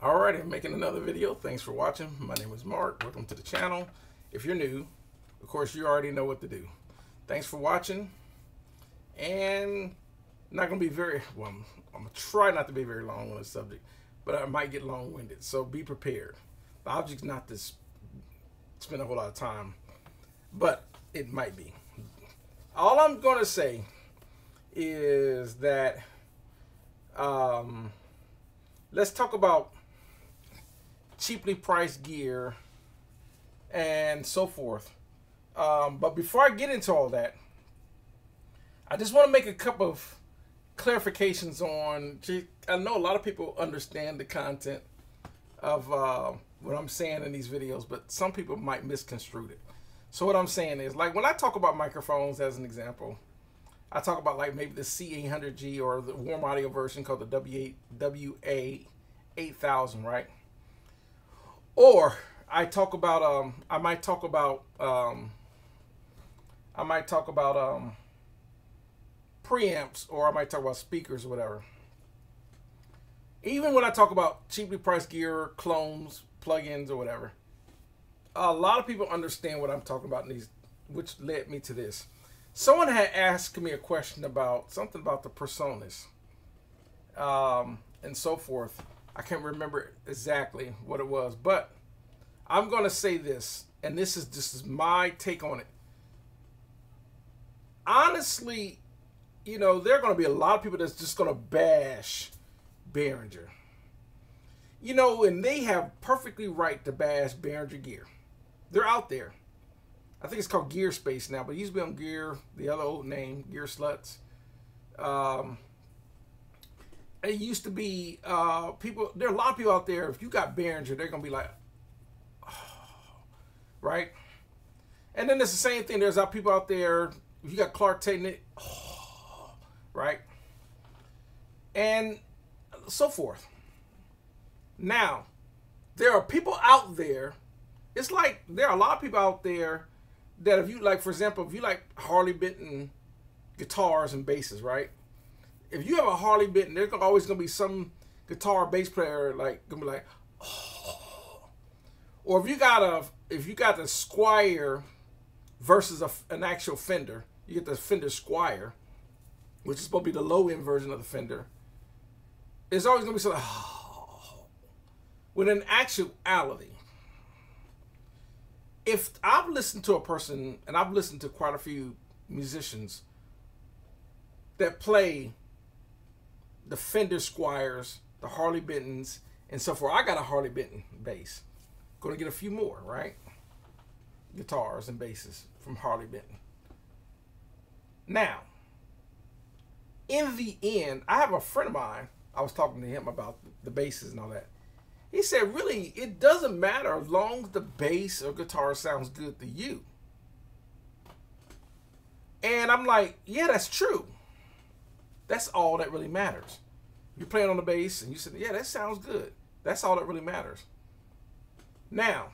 Alright, I'm making another video. Thanks for watching. My name is Mark. Welcome to the channel. If you're new, of course, you already know what to do. Thanks for watching. And not going to be very, well, I'm going to try not to be very long on this subject, but I might get long-winded, so be prepared. The object's not to spend a whole lot of time, but it might be. All I'm going to say is that let's talk about cheaply priced gear and so forth. But before I get into all that, I just want to make a couple of clarifications on. I know a lot of people understand the content of what I'm saying in these videos, but some people might misconstrue it. So what I'm saying is, like, when I talk about microphones as an example, I talk about like maybe the C800G or the warm audio version called the WA8000, right? Or I talk about I might talk about preamps, or I might talk about speakers or whatever. Even when I talk about cheaply priced gear, clones, plugins, or whatever, a lot of people understand what I'm talking about in these, which led me to this. Someone had asked me a question about something about the personas and so forth. I can't remember exactly what it was, but I'm going to say this, and this is my take on it. Honestly, you know, there are going to be a lot of people that's just going to bash Behringer. You know, and they have perfectly right to bash Behringer gear. They're out there. I think it's called Gear Space now, but it used to be on Gear, the other old name, Gear Sluts. It used to be people. There are a lot of people out there. If you got Behringer, they're gonna be like, oh, right? And then it's the same thing. There's people out there. If you got Klark Teknik, oh, right, and so forth. Now, there are people out there. It's like there are a lot of people out there that if you like, for example, if you like Harley Benton guitars and basses, right? If you have a Harley Benton, there's always gonna be some guitar bass player like gonna be like, oh. Or if you got the Squier versus an actual Fender, you get the Fender Squier, which is supposed to be the low end version of the Fender. It's always gonna be something. Oh. When in actuality, if I've listened to a person, and I've listened to quite a few musicians that play the Fender Squiers, the Harley Bentons, and so forth. I got a Harley Benton bass. Gonna get a few more, right? Guitars and basses from Harley Benton. Now, in the end, I have a friend of mine, I was talking to him about the basses and all that. He said, really, it doesn't matter as long as the bass or guitar sounds good to you. And I'm like, yeah, that's true. That's all that really matters. You're playing on the bass and you said, yeah, that sounds good. That's all that really matters. Now,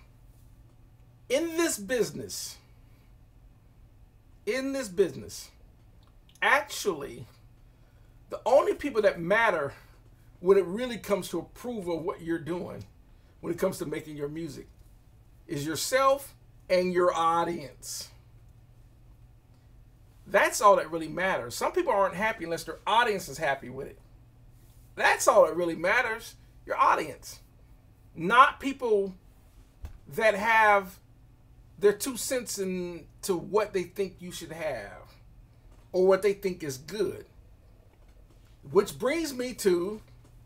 in this business, actually, the only people that matter when it really comes to approval of what you're doing, when it comes to making your music, is yourself and your audience. That's all that really matters. Some people aren't happy unless their audience is happy with it. That's all that really matters. Your audience. Not people that have their 2 cents into what they think you should have or what they think is good. Which brings me to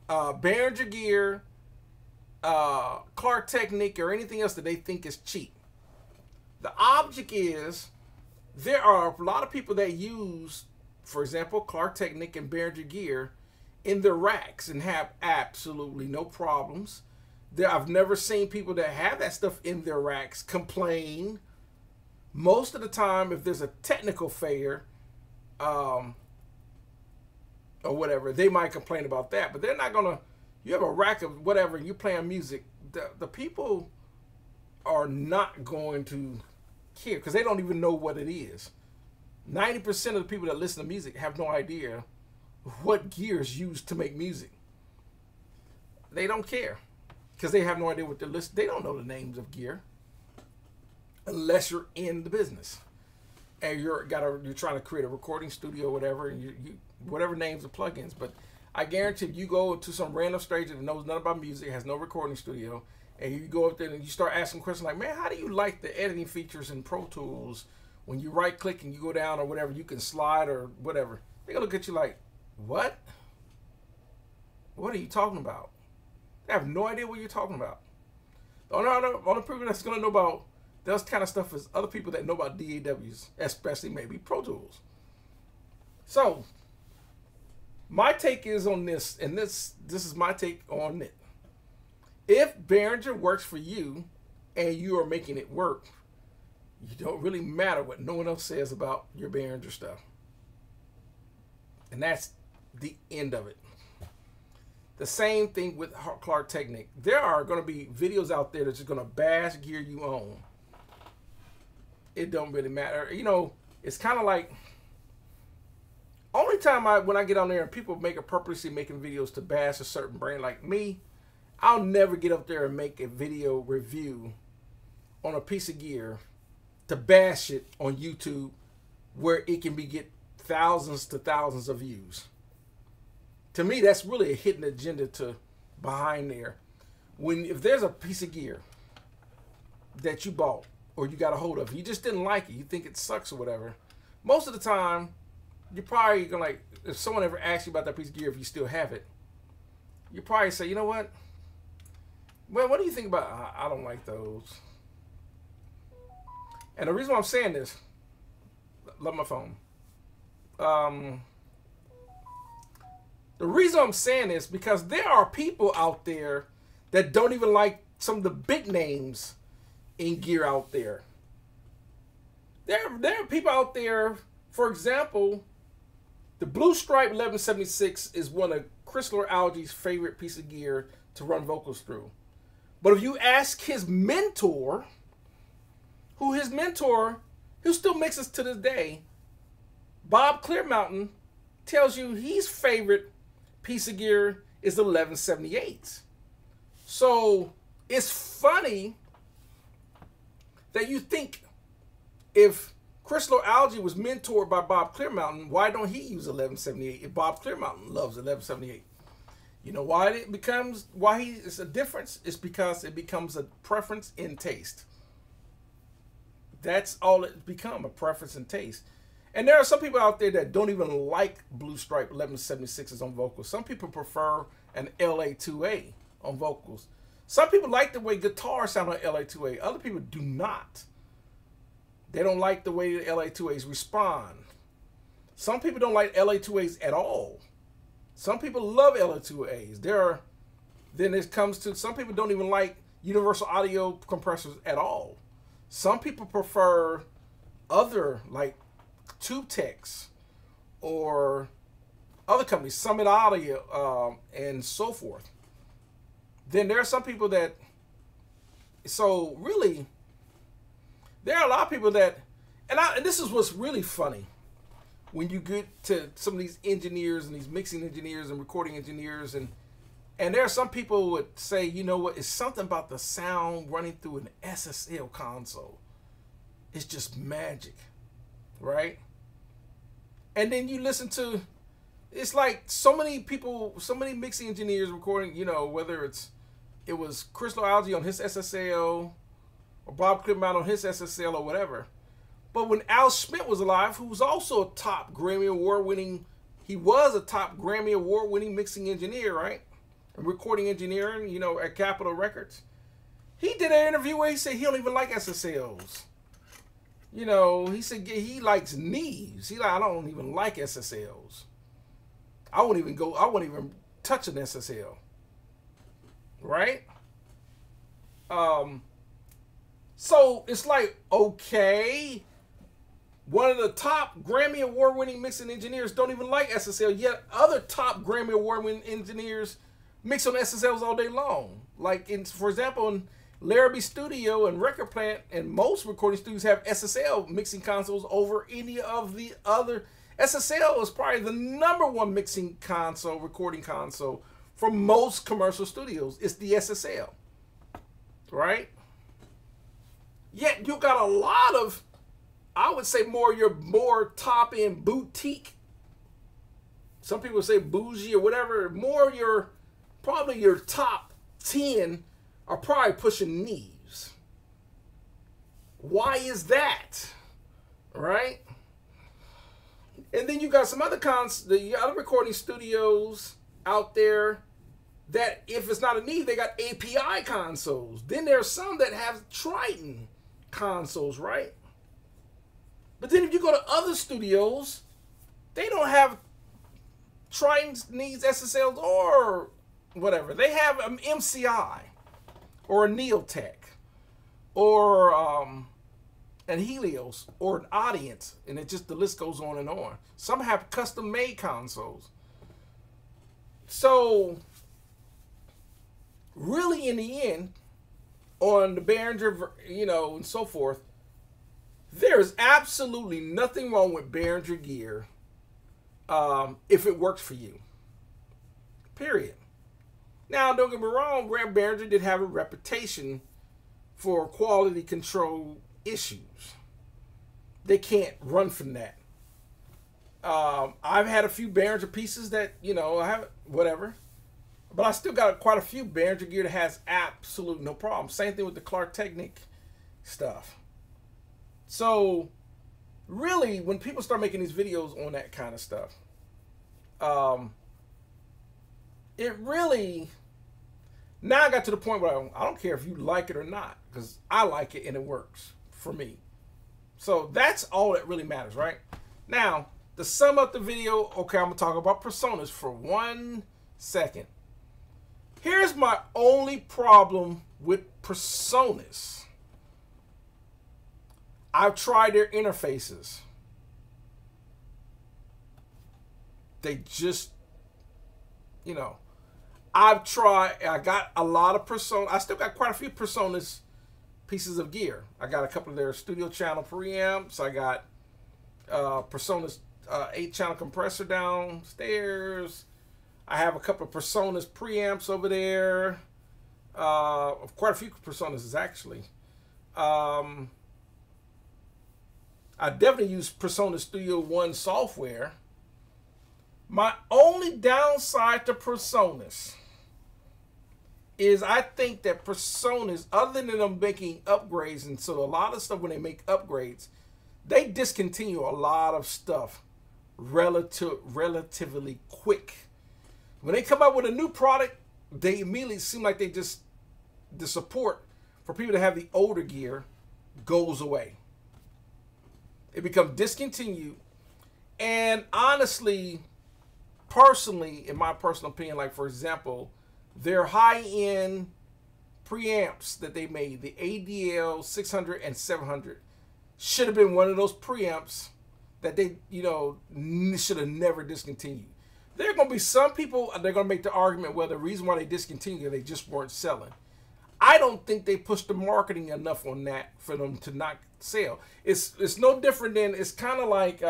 Behringer gear, Klark Teknik, or anything else that they think is cheap. The object is, there are a lot of people that use, for example, Klark Teknik and Behringer gear in their racks and have absolutely no problems. I've never seen people that have that stuff in their racks complain. Most of the time, if there's a technical failure, or whatever, they might complain about that, but they're not gonna. You have a rack of whatever, and you playing music, the people are not going to care because they don't even know what it is. 90% of the people that listen to music have no idea what gear is used to make music. They don't care. because they have no idea what they're listening. They don't know the names of gear unless you're in the business and you're trying to create a recording studio or whatever, and you whatever names the plugins. But I guarantee if you go to some random stranger that knows nothing about music, has no recording studio, and you go up there and you start asking questions like, man, how do you like the editing features in Pro Tools? When you right click and you go down or whatever, you can slide or whatever. They're gonna look at you like, what? What are you talking about? They have no idea what you're talking about. The only people that's gonna know about those kind of stuff is other people that know about DAWs, especially maybe Pro Tools. So my take is on this, and this is my take on it. If Behringer works for you and you are making it work, you don't really matter what no one else says about your Behringer stuff. And that's the end of it. The same thing with Klark Teknik. There are going to be videos out there that's just going to bash gear you own. It don't really matter. You know, it's kind of like, only time when I get on there and people make a purposely making videos to bash a certain brand like me, I'll never get up there and make a video review on a piece of gear to bash it on YouTube where it can get thousands to thousands of views. To me, that's really a hidden agenda behind there. If there's a piece of gear that you bought or you got a hold of, you just didn't like it, you think it sucks or whatever, most of the time, you're probably gonna, like, if someone ever asks you about that piece of gear, if you still have it, you probably say, you know what? Well, what do you think about? I don't like those. And the reason why I'm saying this, love my phone. The reason I'm saying this because there are people out there that don't even like some of the big names in gear out there. There are people out there, for example, the Blue Stripe 1176 is one of Chrysler Algae's favorite piece of gear to run vocals through. But if you ask his mentor, who still mixes to this day, Bob Clearmountain, tells you his favorite piece of gear is the 1178. So it's funny that you think if Chrysler Algae was mentored by Bob Clearmountain, why don't he use 1178 if Bob Clearmountain loves 1178? You know why it's a difference? It's because it becomes a preference in taste. That's all it's become, a preference in taste. And there are some people out there that don't even like Blue Stripe 1176s on vocals. Some people prefer an LA2A on vocals. Some people like the way guitars sound on LA2A. Other people do not. They don't like the way the LA2As respond. Some people don't like LA2As at all. Some people love LA2As. Then it comes to some people don't even like universal audio compressors at all. Some people prefer other, like Tube Techs or other companies, Summit Audio, and so forth. Then there are some people that, so really, there are a lot of people that, and this is what's really funny, when you get to some of these engineers and these mixing engineers and recording engineers, and there are some people who would say, you know what, it's something about the sound running through an SSL console. It's just magic, right? And then you listen to, it's like so many people, so many mixing engineers recording, you know, whether it was Chrysler Algae on his SSL or Bob Clearmountain on his SSL or whatever. But when Al Schmidt was alive, who was also a top Grammy Award-winning, he was a top Grammy Award-winning mixing engineer, right? And recording engineering, you know, at Capitol Records. He did an interview where he said he don't even like SSLs. You know, he said he likes Neves. He like, I don't even like SSLs. I won't even touch an SSL. Right? So it's like, okay, one of the top Grammy Award-winning mixing engineers don't even like SSL, yet other top Grammy Award-winning engineers mix on SSLs all day long. Like, for example, in Larrabee Studio and Record Plant and most recording studios have SSL mixing consoles over any of the other. SSL is probably the #1 mixing console, recording console for most commercial studios. It's the SSL. right? Yet you got a lot of, I would say your more top-end boutique. Some people say bougie or whatever. Probably your top 10 are probably pushing knees. Why is that? Right? And then you got some other the other recording studios out there that if it's not a knee, they got API consoles. Then there's some that have Triton consoles, right? But then if you go to other studios, they don't have Triton's needs SSLs or whatever. They have an MCI or a Neotech or an Helios or an Audience, and the list goes on and on. Some have custom-made consoles. So really, in the end, on the Behringer, and so forth, there is absolutely nothing wrong with Behringer gear if it works for you. Period. Now, don't get me wrong, Behringer did have a reputation for quality control issues. They can't run from that. I've had a few Behringer pieces that, I haven't, whatever. But I still got quite a few Behringer gear that has absolute no problem. Same thing with the Klark Teknik stuff. So, really, when people start making these videos on that kind of stuff, it really, now I got to the point where I don't care if you like it or not, because I like it and it works for me. So that's all that really matters, right? Now, to sum up the video, okay, I'm going to talk about personas for 1 second. Here's my only problem with personas. I've tried their interfaces. They just, I got a lot of personas. I still got quite a few personas pieces of gear. I got a couple of their studio channel preamps. I got personas 8-channel compressor downstairs. I have a couple of personas preamps over there. Quite a few personas actually. I definitely use Persona Studio One software. My only downside to personas is I think that personas, other than them making upgrades, and so a lot of stuff when they make upgrades, they discontinue a lot of stuff relatively quick. When they come out with a new product, they immediately seem like the support for people to have the older gear goes away. It becomes discontinued. And honestly, personally, in my personal opinion, like for example, their high-end preamps that they made, the ADL 600 and 700, should have been one of those preamps that they, should have never discontinued. There are going to be some people, they're going to make the argument, well, the reason why they discontinued, they just weren't selling. I don't think they pushed the marketing enough on that for them to not sell. It's no different than, it's kind of like,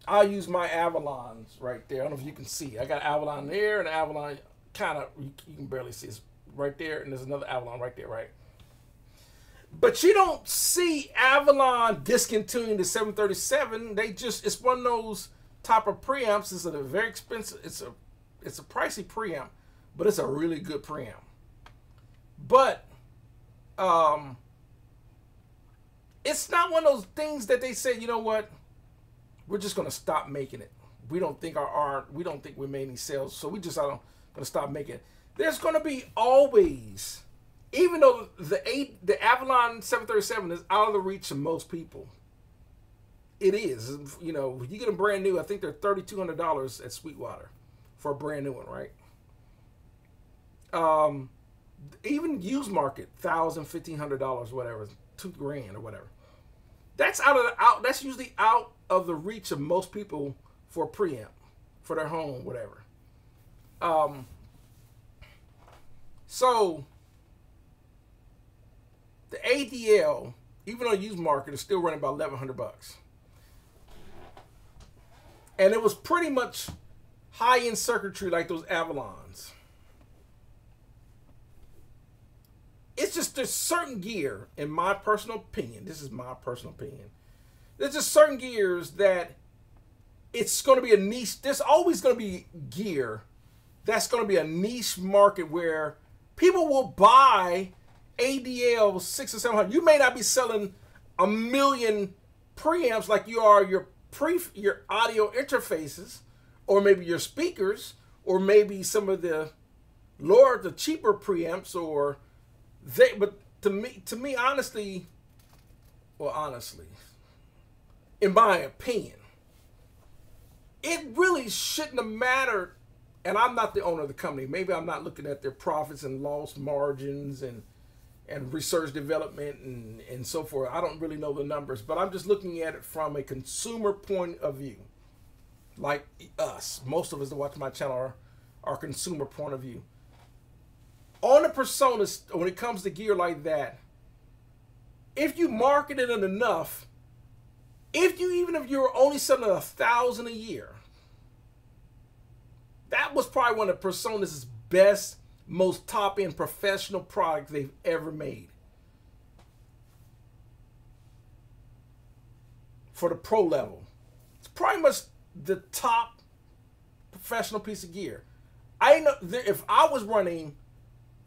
I'll use my Avalons right there. I don't know if you can see. I got Avalon there and Avalon kind of, you can barely see. It's right there, and there's another Avalon right there, right? But you don't see Avalon discontinuing the 737. It's one of those type of preamps. It's a very expensive, it's a pricey preamp, but it's a really good preamp. But it's not one of those things that they say, you know what, we're just going to stop making it. We don't think we don't think we made any sales, so we just going to stop making it. There's going to be always, even though the Avalon 737 is out of the reach of most people, it is. You get them brand new. I think they're $3,200 at Sweetwater for a brand new one, right? Even used market, $1,000, $1,500, whatever, $2,000 or whatever. That's that's usually out of the reach of most people for a preamp, for their home, whatever. So the ADL, even on the used market, is still running about $1,100. And it was pretty much high-end circuitry like those Avalons. it's just there's certain gear, in my personal opinion. This is my personal opinion. There's just certain gears that it's going to be a niche. There's always going to be gear that's going to be a niche market where people will buy ADL 6 or 700. You may not be selling a million preamps like you are your audio interfaces, or maybe your speakers, or maybe some of the cheaper preamps, or they. But to me, honestly, in my opinion, it really shouldn't have mattered. And I'm not the owner of the company. Maybe I'm not looking at their profits and loss margins and research development and so forth. I don't really know the numbers, but I'm just looking at it from a consumer point of view. Like us, most of us that watch my channel are consumer point of view. On the personas, when it comes to gear like that, if you market it enough, even if you're only selling 1,000 a year, that was probably one of Personas' best, most top-end professional product they've ever made. For the pro level. It's probably much the top professional piece of gear. I know if I was running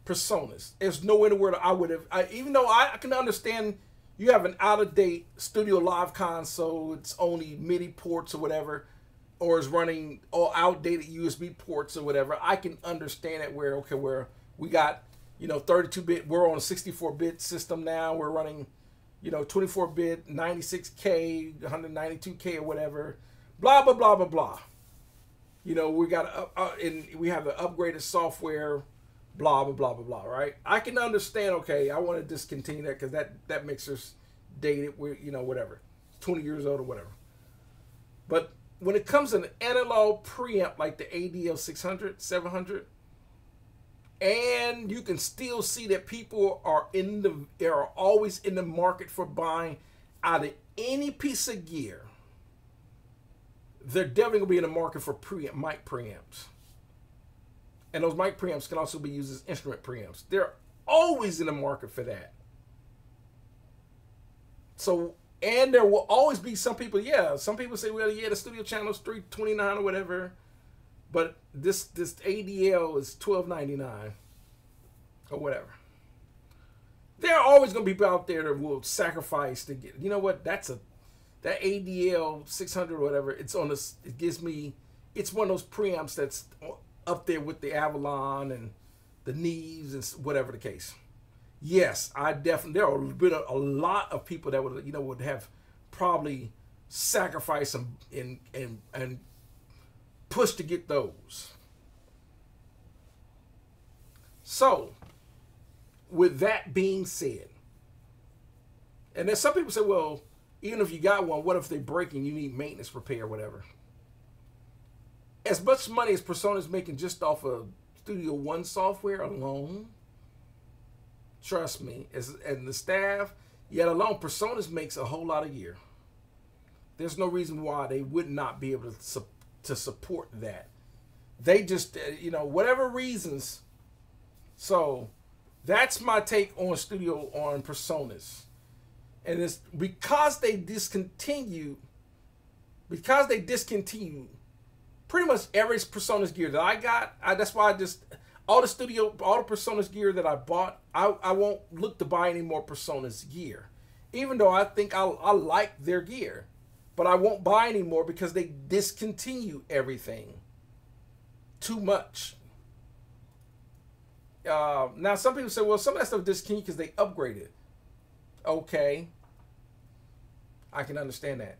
Personas, there's no way in the world I would have, even though I can understand you have an out-of-date Studio Live console, it's only MIDI ports or whatever, or is running all outdated USB ports or whatever. I can understand it where we got, 32-bit, we're on a 64-bit system now, we're running, 24-bit, 96K, 192K or whatever, blah, blah, blah, blah, blah. We got, and we have the upgraded software, blah, blah, blah, blah, blah, right? I can understand, okay, I want to discontinue that because that mixer's dated, whatever. It's 20 years old or whatever. But when it comes to an analog preamp like the ADL 600, 700, and you can still see that people are always in the market for buying out of any piece of gear, they're definitely going to be in the market for mic preamps. And those mic preamps can also be used as instrument preamps. They're always in the market for that. So, and there will always be some people, some people say, well, the studio channel is $329 or whatever. But this ADL is $12.99 or whatever. There are always going to be people out there that will sacrifice to get, that ADL 600 or whatever, it's one of those preamps that's up there with the Avalon and the Neves and whatever the case. Yes, there have been a lot of people that would have probably sacrificed and pushed to get those. So, with that being said, and then some people say, well, even if you got one, what if they break and you need maintenance repair or whatever? As much money as Persona's making just off of Studio One software alone, trust me, and the staff, yet alone, Personas makes a whole lot a year. There's no reason why they would not be able to support that. They just, whatever reasons. So that's my take on Personas. And it's because they discontinued pretty much every Personas gear that I got. That's why all the Personas gear that I bought, I won't look to buy any more Personas gear. Even though I think I like their gear. But I won't buy any more because they discontinue everything too much. Now, some people say, well, some of that stuff discontinued because they upgraded. Okay. I can understand that.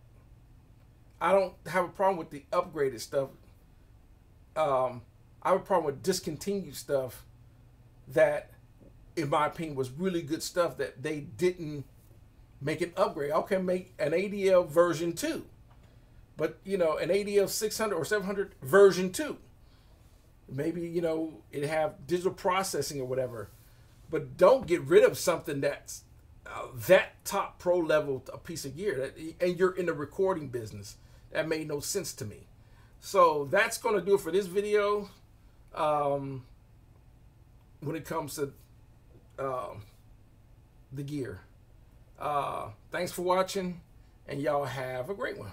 I don't have a problem with the upgraded stuff. I have a problem with discontinued stuff that, in my opinion, was really good stuff that they didn't make an upgrade. Okay, make an ADL version 2. But, an ADL 600 or 700 version 2. Maybe, it have digital processing or whatever. But don't get rid of something that's that top pro level a piece of gear. And you're in the recording business. That made no sense to me. So that's going to do it for this video. When it comes to the gear. Thanks for watching, and y'all have a great one.